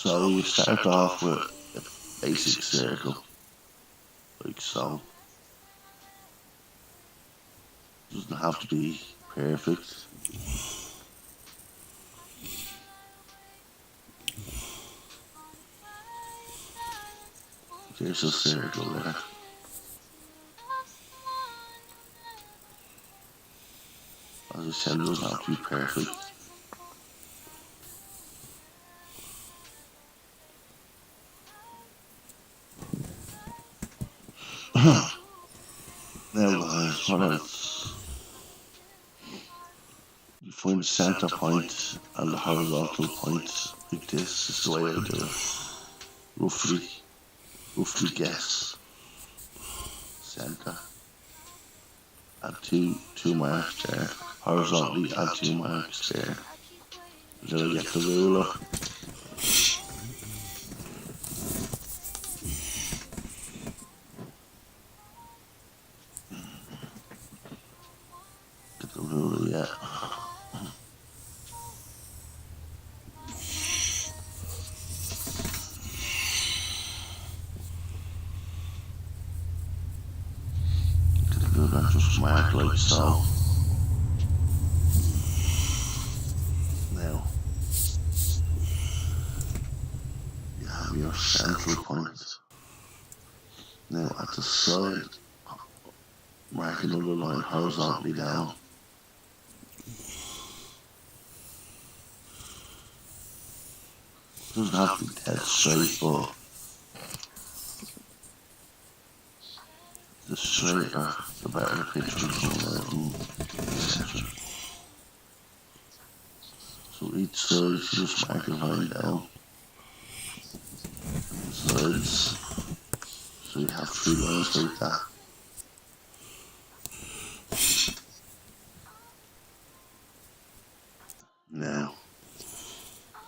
So you start off with a basic circle, like so. Doesn't have to be perfect. There's a circle there. As I said, it doesn't have to be perfect. Now guys, what else? You find the center point and the horizontal point like this. Is the way I do it. Roughly guess. Center. Add two marks there. Horizontally add 2 marks there. Then I get the ruler. Get the ruler, yeah. Get the ruler and just mark like so. Now, you have your central point. Now at the side, mark another line horizontally down. It doesn't have to be dead straight, but the straighter, the better the picture coming out, etc. So each side you just mark a line down. Sides. So you have 3 lines like that. Now,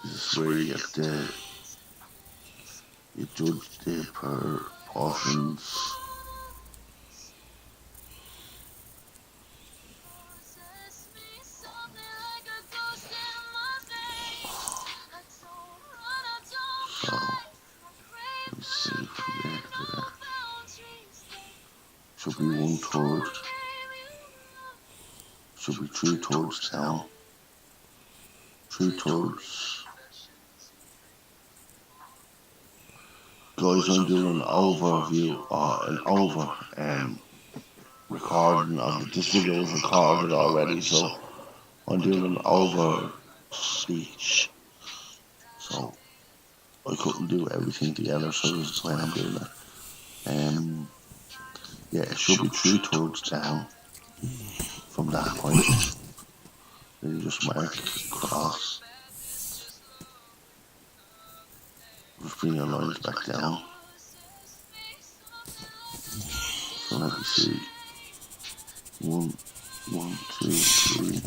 this is where you get you judge the proportions. So, let's see from there to there. Should be 1/3. Should be 3/3 down. 3/3. Guys, I'm doing an overview or an recording of this video is recorded already, so I'm doing an over speech. So I couldn't do everything together, so this is why I'm doing it. Yeah, it should be 3/3 down from that point. Then you just mark across. Just bring your lines back down. So let me see. 1, 2, 3.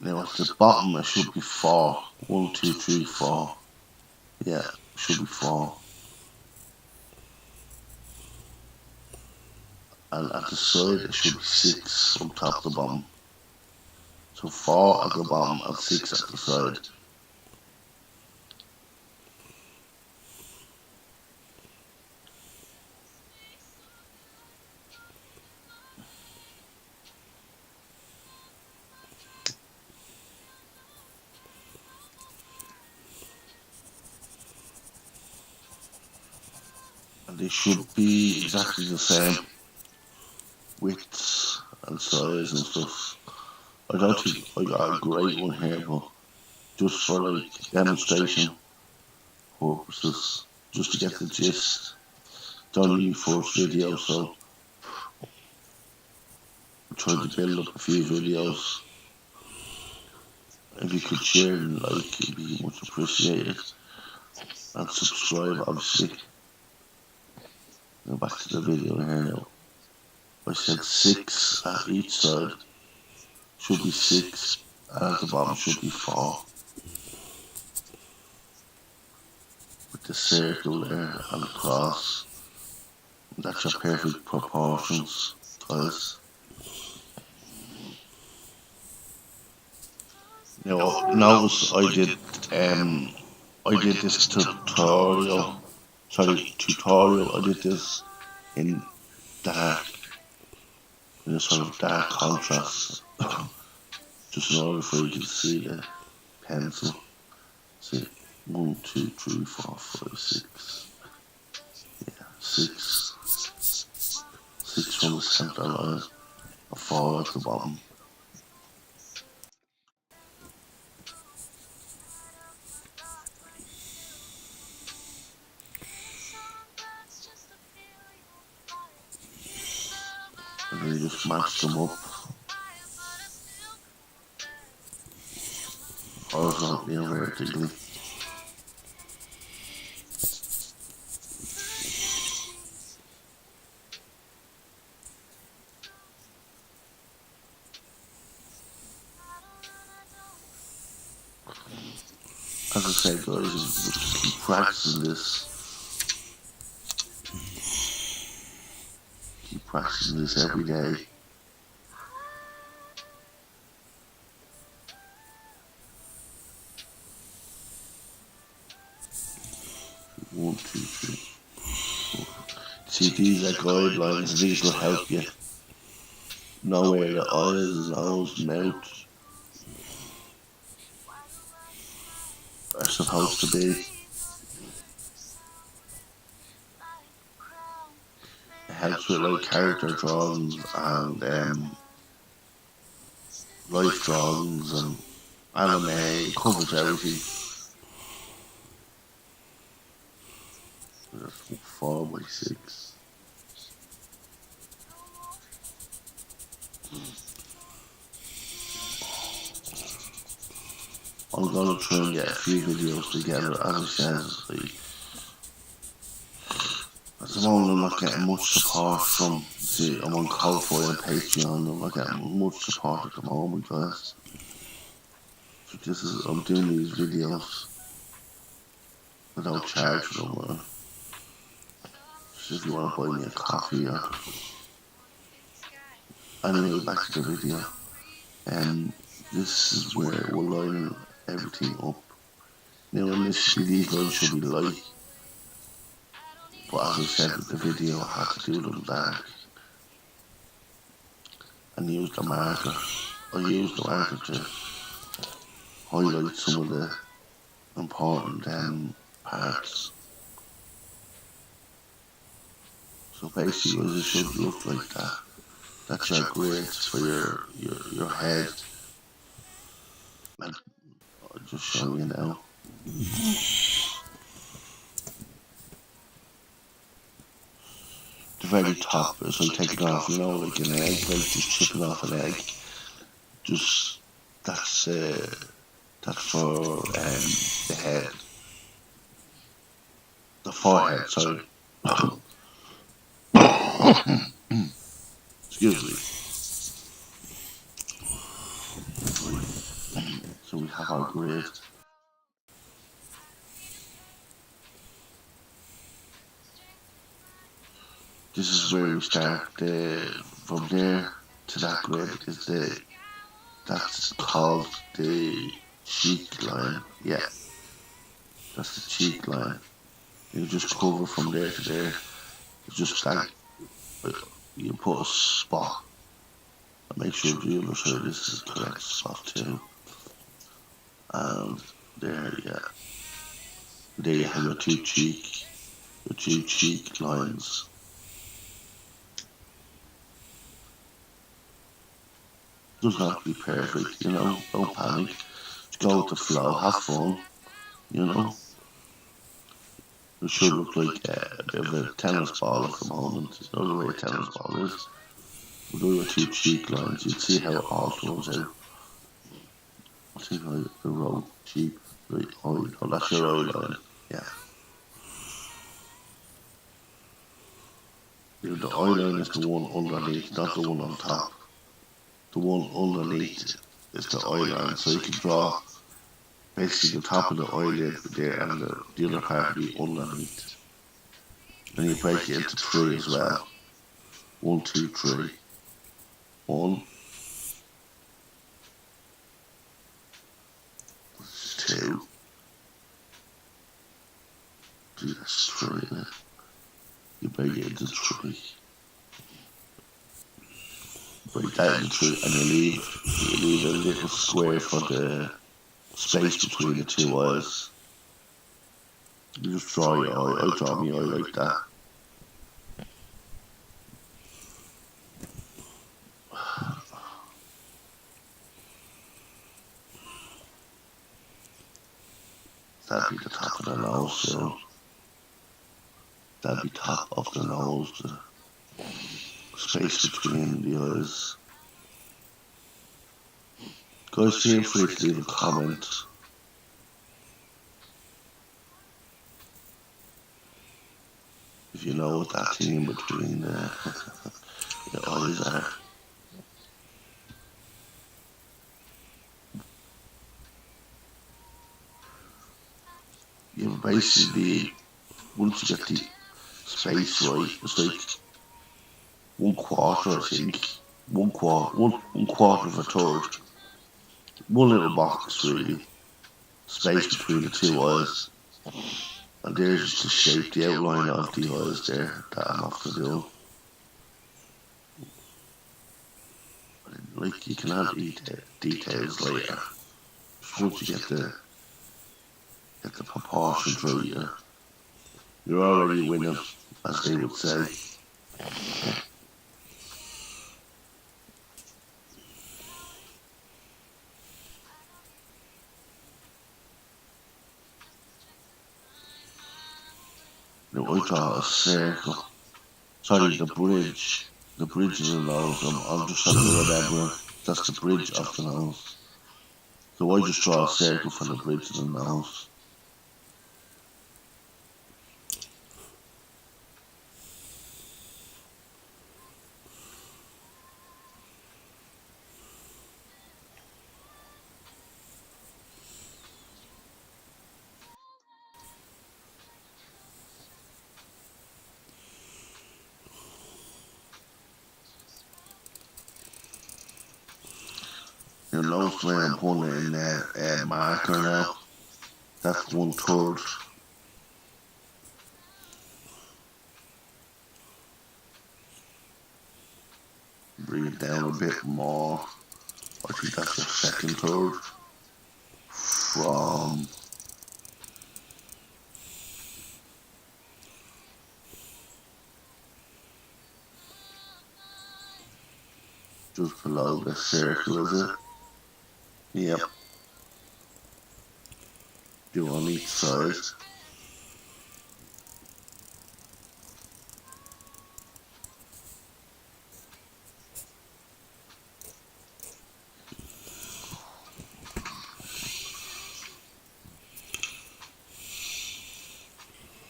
Now at the bottom it should be 4. 1, 2, 3, 4. Yeah, it should be 4. And at the side it should be 6 from top to bottom. So 4 at the bottom and 6 at the side. And they should be exactly the same widths and size and stuff. I don't think I got a great one here, but just for like demonstration purposes, just to get the gist. It's only my first video, so I tried to build up a few videos. If you could share and like, it'd be much appreciated. And subscribe, obviously. Go back to the video here now. I said 6 at each side. Should be 6, and at the bottom should be 4. With the circle there and the cross. That's your perfect proportions, guys. Novice, I did this tutorial. I did this in dark, in a sort of dark contrast, just in order for you to see the pencil. See, 1, 2, 3, 4, 5, 6. Yeah, 6. 6 from the center line, a 4 at the bottom. And then you just match them up horizontally and vertically. As I said, guys, just keep practicing this. Keep practicing this every day. One, two, three, four. See, these are guidelines. These will help you know where your eyes, nose, mouth are supposed to be. It helps with like character drawings and life drawings and anime. It covers everything. 4 by 6. I'm gonna try and get a few videos together. As I said, like, at the moment I'm not getting much support from. See, I'm on Ko-Fi and Patreon. I'm not getting much support at the moment, guys. So I'm doing these videos without charge for them. So if you want to buy me a coffee or anyway, back to the video. This is where we're lining everything up. Now initially these lines should be light, but as I said with the video, I had to do them dark and use the marker. I used the marker to highlight some of the important parts. So basically it should look like that. That's your grades for your head. And I'll just show you now. The very top is like taking off, you know, like an egg, like just chipping off an egg. Just that's for the head, the forehead. Sorry. Excuse me. So we have our grade. This is where we start. From there to that grade is that's called the cheek line. Yeah, that's the cheek line. You just cover from there to there. It's just like you put a spot. And make sure the other side is the correct spot too. And there, yeah. There you have your two cheek lines. Doesn't have to be perfect, you know. Don't panic. Just go with the flow. Have fun, you know. It should look like a bit of a tennis ball at the moment. You know the way a tennis ball is. We'll do your two cheek lines. You'll see how it all turns out. I think I wrote cheek. Right, oh, that's your eye line. Yeah. The eye line is the one underneath, not the one on top. The one underneath is the eye line, so you can draw basically the top of the eyelid there and the other part will be underneath. Then you break it into 3 as well. 1, 2, 3. 1, 2. Gee, that's 3, isn't it? You break it into 3. Break that into 3, and you leave a little square for the space between the two eyes. You just draw your eye. I draw my eye like that. That'd be the top of the nose, so that'd be top of the nose, the space between the eyes. Guys, feel free to leave a comment. If you know what that thing in between the eyes are. You basically, once you get the space right, it's like 1/4, I think. One quarter of a third. One little box, really. Space between the two eyes. And there's just the shape, the outline of the eyes there that I'm after doing. Like, you can add details later. Just once you get the proportions right, you're already winning, as they would say. Now I draw a circle. Sorry, the bridge. The bridge of the nose. I'm just having to remember. That's the bridge of the nose. So I just draw a circle for the bridge of the nose. Your nose where I'm putting in that marker now. That's 1/3. Bring it down a bit more. I think that's your second third. From just below the circle, is it? Yep. Do on each side.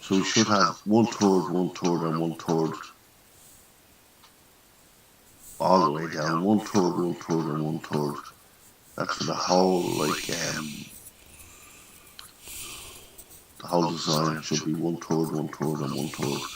So we should have 1/3, 1/3, and 1/3 all the way down. 1/3, 1/3, and 1/3. That's for the whole, like, the whole design should be 1/3, 1/3, and 1/3.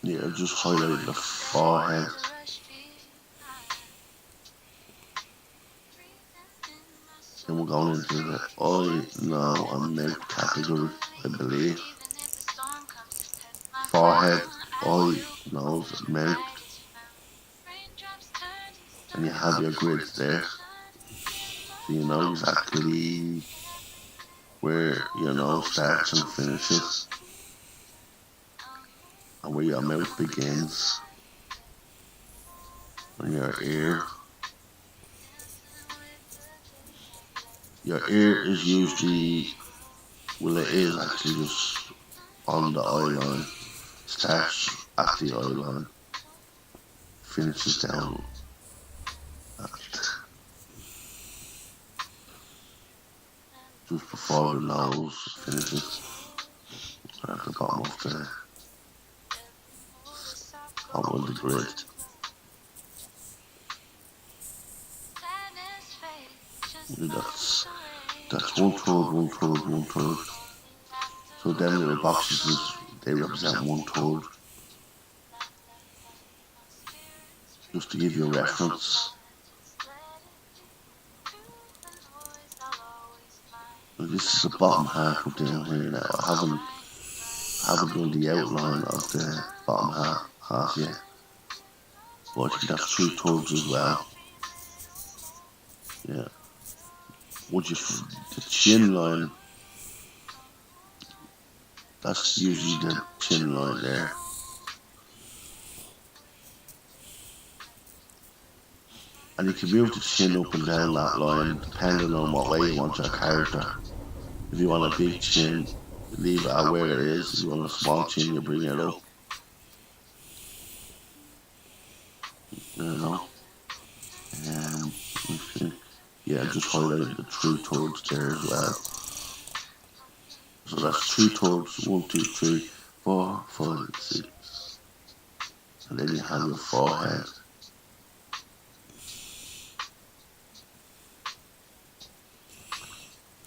Yeah, just highlight the forehead. Then we're going into the eye, no, and mouth category, I believe. Forehead, eye, nose, mouth. And you have your grids there. So you know exactly where your nose starts and finishes. And where your mouth begins. And your ear. Your ear is usually, well, it is actually just on the eye line. Starts at the eye line, finishes down at just before the nose, finishes at the bottom of the grid. That's one third, one third, one third. So them little boxes, they represent one third. Just to give you a reference. And this is the bottom half of down here now. I haven't done the outline of the bottom half yet. But I think that's 3/3 as well. Yeah. Once you the chin line, that's usually the chin line there. And you can move the chin up and down that line depending on what way you want your character. If you want a big chin, leave it at where it is. If you want a small chin, you bring it up. You know? Yeah, just highlighted the 3/3 there as well. So that's 3/3, 1, 2, 3, 4, 5, 6. And then you have your forehead.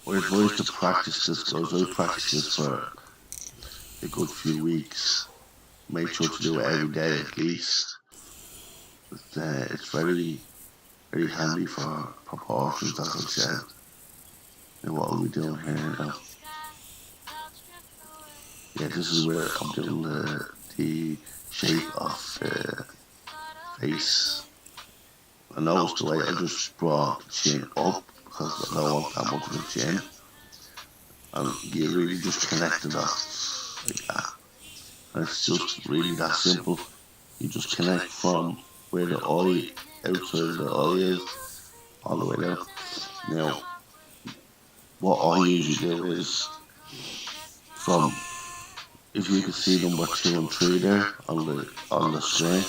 I advise to practice this, guys. I practice this for a good few weeks. Make sure to do it every day at least. It's very, very handy for proportions, as I said. And what are we doing here now? Yeah, this is where I'm doing the shape of the face. I noticed the way I just brought the chin up because I don't want that much of a chin. And you really just connect the dots like that. And it's just really that simple. You just connect from where the eye, outside of the eye is, all the way down. Now, what I usually do is from, if you can see number 2 and 3 there on the screen,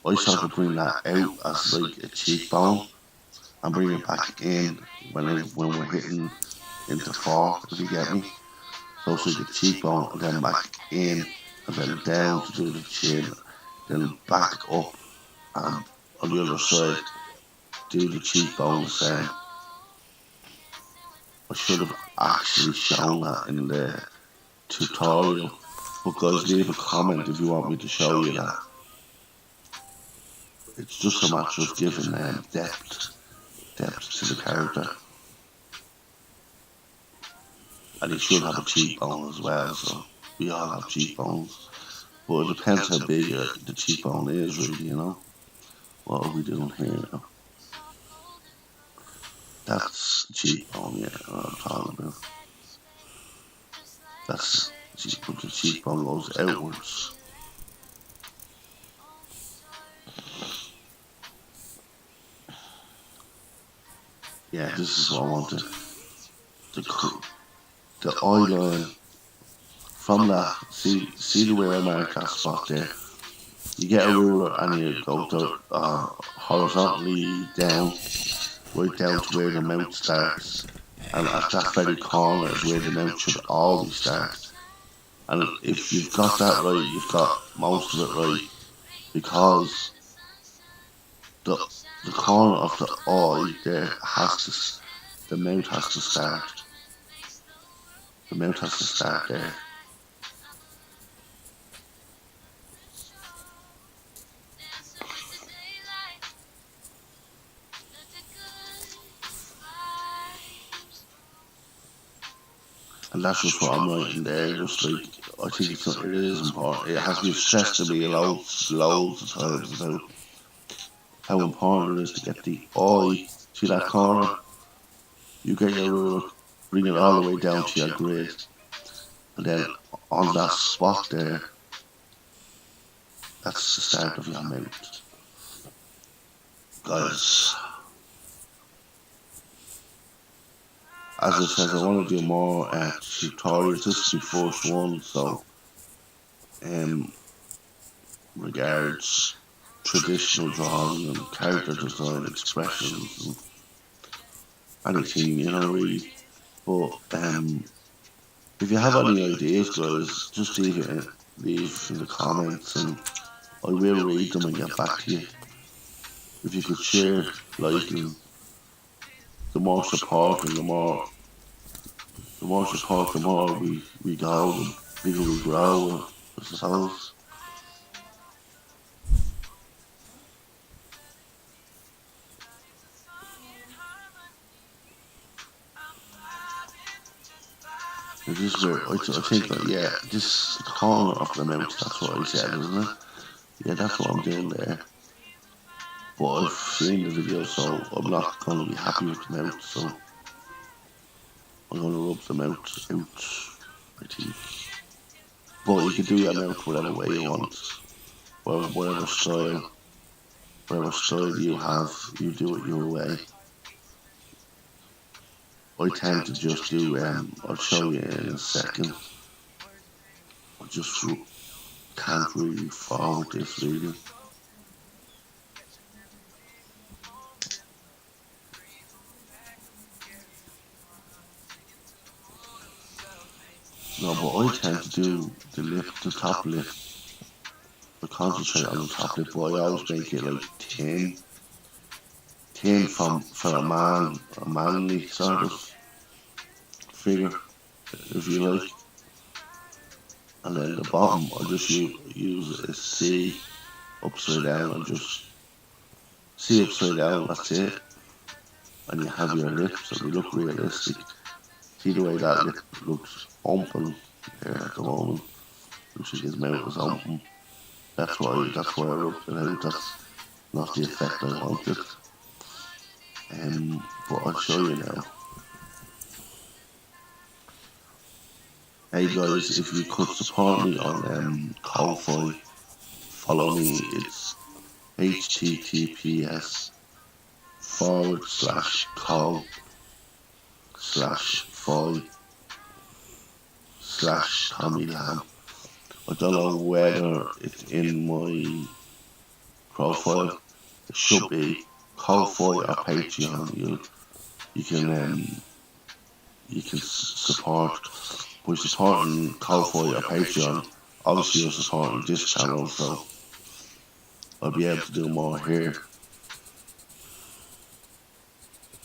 I sort of bring that out as like a cheekbone and bring it back in when we're hitting into 4, if you get me. So it's like the cheekbone and then back in and then down to do the chin, then back up and on the other side do the cheekbone the same. I should have actually shown that in the tutorial, but guys, leave a comment if you want me to show you that. It's just a matter of giving depth to the character. And he should have a cheekbone as well, so we all have cheekbones. But it depends how big the cheekbone is, really, you know. What are we doing here now? That's the cheekbone, yeah, what I'm talking about. That's the cheekbone goes outwards. Yeah, this is what I wanted. The eye line from that, see the way I mark that spot there? You get a ruler and you go to, horizontally down, right down to where the mouth starts. And at that very corner is where the mouth should always start. And if you've got that right, you've got most of it right. Because the corner of the eye there the mouth has to start. The mouth has to start there. And that's just what I'm writing there. Just like, I think it is important. It has been stressed to me loads of times about how important it is to get the eye to that corner. You get your ruler, bring it all the way down to your grid, and then on that spot there, that's the start of your mouth. Guys, as I said, I want to do more tutorials. This is my first one, so um, regards traditional drawing and character design, expressions, and anything, really. But if you have any ideas, guys, just leave in the comments, and I will read them and get back to you. If you could share, like, and the more support and the more support, the more we go, the bigger we grow, I suppose. This is where I think that, yeah, this corner of the mouth, that's what I said, isn't it? Yeah, that's what I'm doing there. But I've seen the video, so I'm not going to be happy with the mouth, so I'm going to rub the mouth out, I think. But you can do your mouth whatever way you want, whatever style you have, you do it your way. I tend to just do, I'll show you in a second. I just can't really forward this really. No, but I tend to do the top lip. I concentrate on the top lip, but I always make it like thin for a manly sort of figure, if you like. And then the bottom, I just use a C upside down, and just C upside down, that's it. And you have your lips, and they look realistic. See the way that lip looks open there at the moment. Looks like his mouth is open. That's why I rubbed it out. That's not the effect I wanted. But I'll show you now. Hey guys, if you could support me on Ko-Fi, follow me. It's https://ko/fi/Tommy Lamb. I don't know whether it's in my profile. It should be Ko-Fi or Patreon. You can support by supporting Ko-Fi or Patreon. Obviously, you're supporting this channel, so I'll be able to do more here.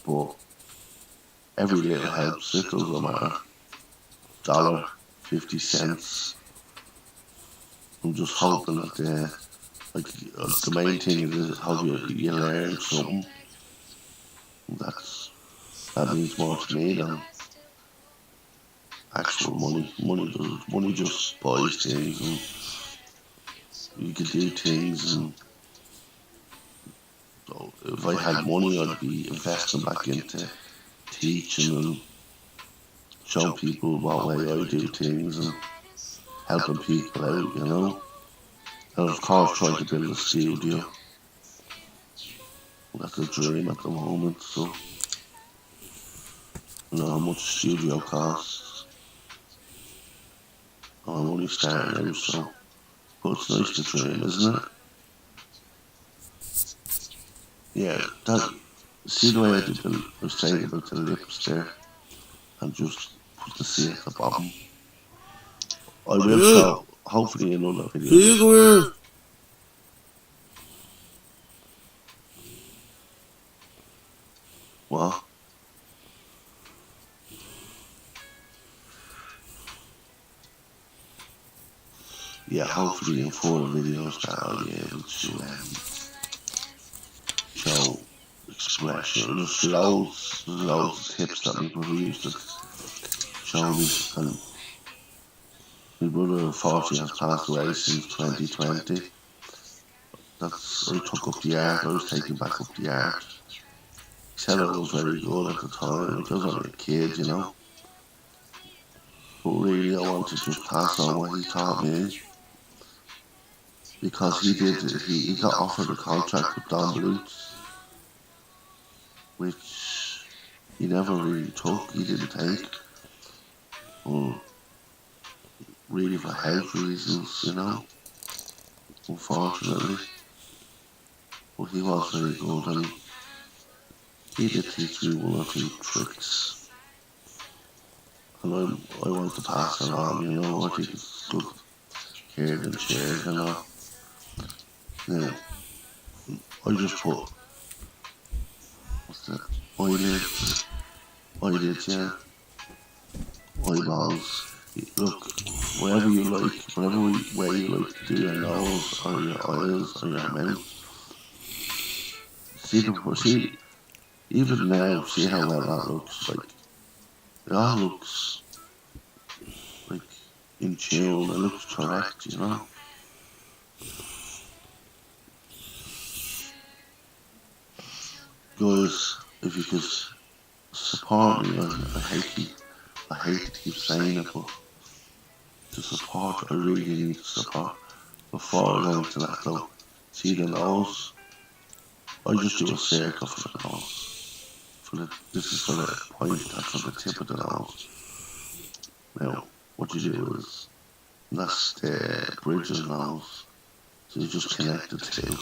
But every little helps. It doesn't matter. $1.50. I'm just hoping that the main thing is how you learn something. That means more to me than actual money. Money just buys things, and you can do things. And so if I had money, I'd be investing back into teaching and showing people what way I do things and helping people out, And of course, trying to build a studio. That's a dream at the moment, so I know how much a studio costs. I'm only starting out, so but it's nice to dream, isn't it? Yeah, see the way I was saying about the lips there, and just put the C at the bottom. I will show, hopefully, in another video. What? Yeah, hopefully in further videos that I'll be able to show expression. There's loads of tips that people who used to show me, and my brother unfortunately has passed away since 2020. I took up the art, I was taking back up the art. He said I was very good at the time, because I was only a kid, But really I want to just pass on what he taught me. Because he got offered a contract with Don Bluth, which he never really took, he didn't take. Well, really for health reasons, unfortunately. But he was very good, and he did teach me one or two tricks. And I want to pass it on, I think it's good cared and shared, Now, I just put, what's that, eyelids, yeah, eyeballs. Look, whatever you like, whatever way you like to do your nose or your eyes or your mouth. See, even now, see how well that looks. Like, it all looks like in tune. It looks correct, Guys, if you could support me, I hate to keep saying it, but to support, I really need support. Before I go into that though, see the nose? I just do a circle for the nose. This is for the point that's on the tip of the nose. Now, what you do is, that's the bridge of the nose. So you just connect the two.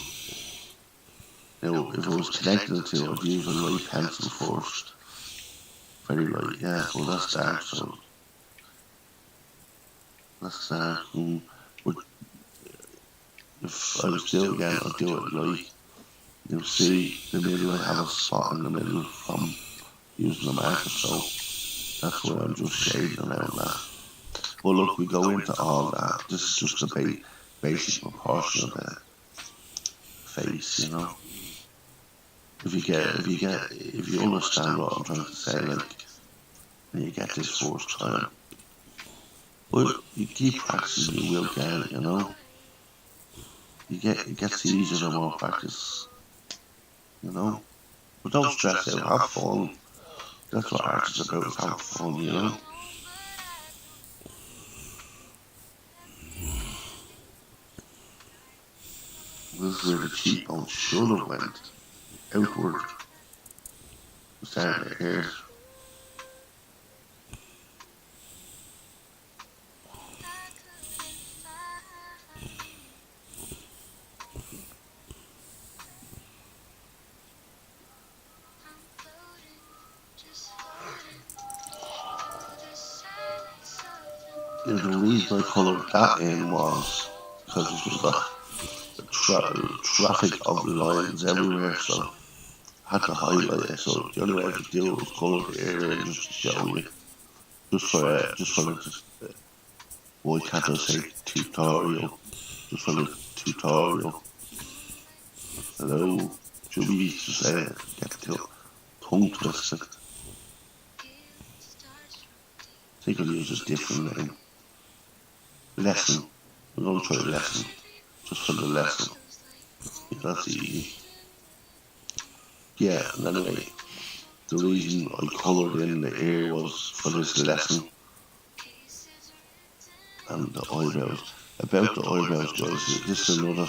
Now, if it was connected the two, I'd use a light pencil first. Very light, yeah, well that's dark, so that's dark. But if I was doing it again, I'd do it light. You'll see the middle, I have a spot in the middle from using the microscope. That's where I'm just shading around that. But look, we go into all that. This is just a basic proportion of the face, If you understand what I'm trying to say, like, and you get this first time, but you keep practicing, you will get it, It gets easier the more practice, But don't stress out, have fun. That's what art is about, is have fun, This is where the cheekbone should have went outward. Starting here. The reason I coloured that in was because it was the traffic of lines everywhere, so I had to highlight it. So the only way I could do it was colour the area just to show you, just for the why can't I say tutorial? Just for the tutorial. Hello, should we used to say it? Get the tongue twisted. I think I'll use a different name. Lesson. We're going to try lesson. Just for the lesson. That's easy. Yeah, and anyway, the reason I coloured in the ear was for this lesson. And the eyebrows. About the eyebrows, guys, this is another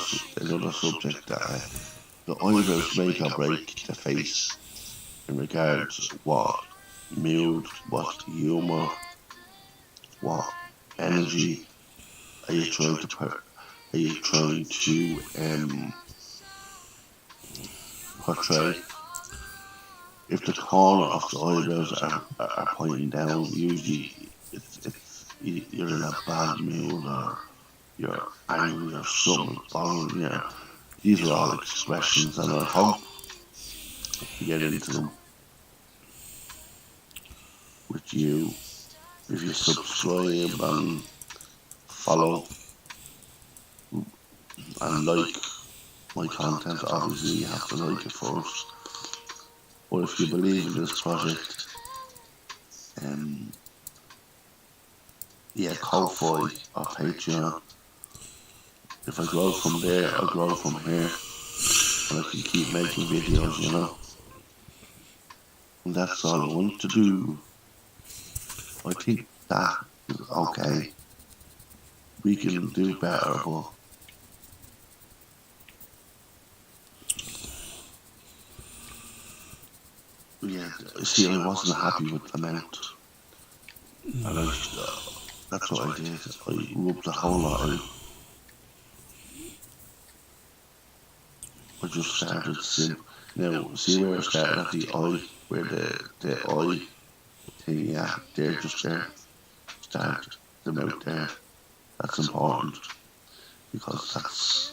subject that the eyebrows make or break the face in regards to what mood, what humour, what energy are you trying to portray? If the corner of the eyebrows are pointing down, usually you're in a bad mood or you're angry or something bothering you. These are all expressions, and I hope to get into them with you if you subscribe and follow and like my content. Obviously you have to like it first, but if you believe in this project, Ko-Fi or Patreon, if I grow from there, I grow from here, and I can keep making videos, and that's all I want to do. I think that is okay. We can do better, but yeah, see, I wasn't happy with the amount, and that's what I did. I rubbed the whole lot out. I just started simple. Now, see where I started at the eye, where the eye thing, yeah, there, just there. Start the mouth there. That's important because that's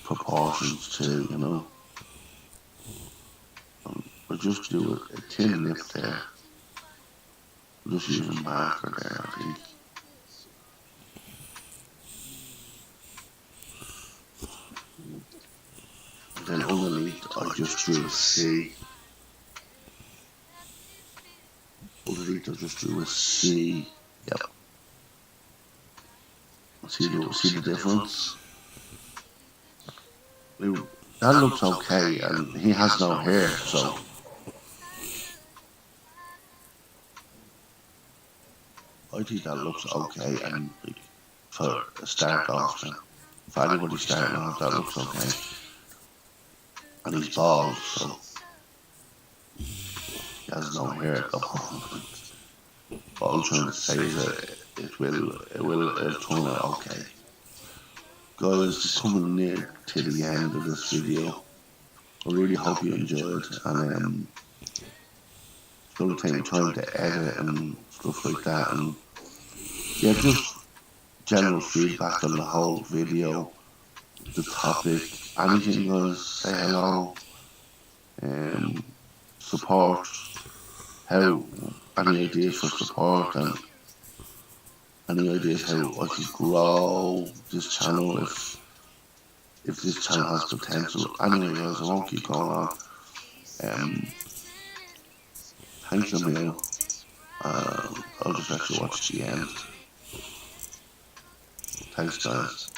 proportions too, you know. I just do a thin nip there. I just use a marker there, I think. And then underneath, I just drew a C. Underneath, I just drew a C. Yep. See the difference? That looks okay, and he has no hair, so I think that looks okay. And like, for a start off, now, for anybody starting off, that looks okay. And he's bald, so he has no hair at the moment. What I'm trying to say is that it'll turn out okay. Guys, coming near to the end of this video. I really hope you enjoyed, and it's going to take me time to edit and stuff like that, and yeah, just general feedback on the whole video, the topic, anything, guys. Say hello, support, how, any ideas for support, and any ideas how I could grow this channel if this channel has potential. Anyway, guys, I won't keep going on. Thanks a million. I'll just let you watch the end. Thanks, guys.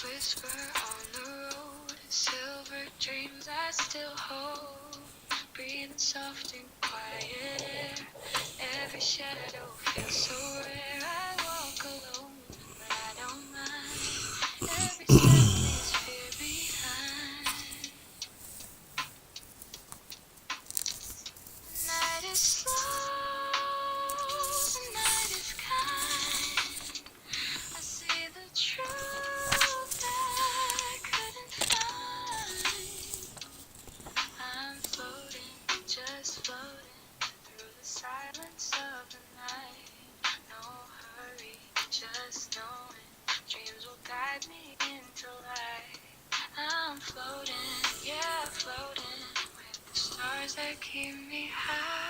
Whisper on the road, silver dreams I still hold, breathing soft and quiet air, every shadow feels so rare. I walk alone, but I don't mind, every step leaves fear behind. The night is slow, the night is kind, I see the truth I couldn't find. I'm floating, just floating through the silence of the night. No hurry, just knowing dreams will guide me into light. I'm floating, yeah, floating with the stars that keep me high.